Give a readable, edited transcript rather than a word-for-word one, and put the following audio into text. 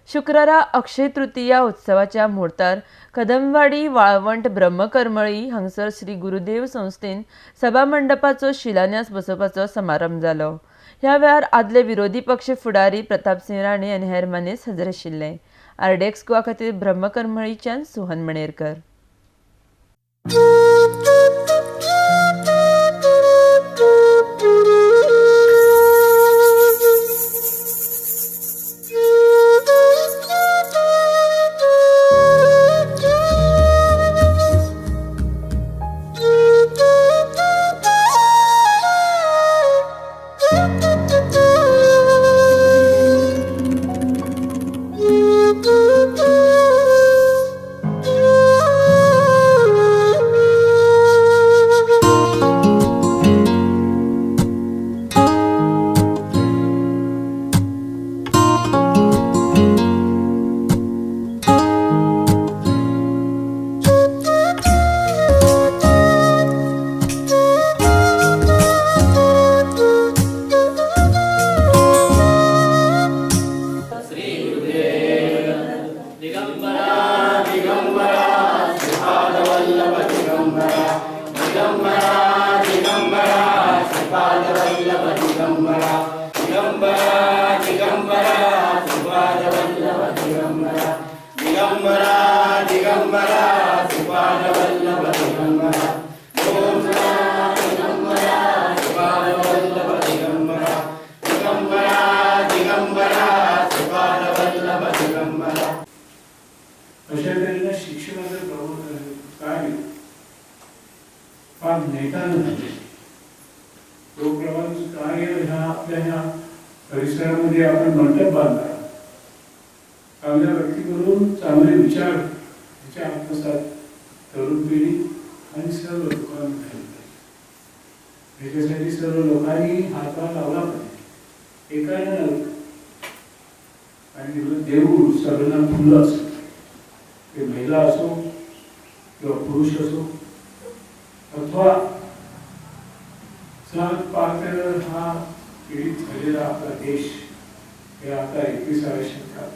शुक्रारा अक्षय तृतीया उत्सवाच्या मुहूर्तार कदमवाडी वाळवंट ब्रह्मकर्मळी हांगसर श्री गुरुदेव संस्थेन सभा मंडपाचो शिलान्यास बसोवपाचो समारंभ जालो। ह्या वेळार आदले विरोधी पक्ष फुडारी प्रतापसिंह राणे आनी हेर मनीस हजर आशिल्ले। आरडेक्स गोवा खातीर ब्रह्मकर्मळीच्यान सुहन मणेरकर। अशा तऱ्हेनं शिक्षणाचं कार्य फार नेटानं झाले। प्रभावित कार्य आपल्या परिसरामध्ये आपण मंडप बांधला, चांगल्या व्यक्ती करून चांगले विचार त्याच्या आत्मसात तरुण पिढी आणि सर्व लोकांनी झाले पाहिजे। याच्यासाठी सर्व लोकांनी हातभार लावला पाहिजे, एकानं आणि देऊळ सगळ्यांना फुलं असो, ते महिला असो किंवा पुरुष असो अथवा जात पात हा पीडित झालेला आपला देश हे आता 21व्या शतकात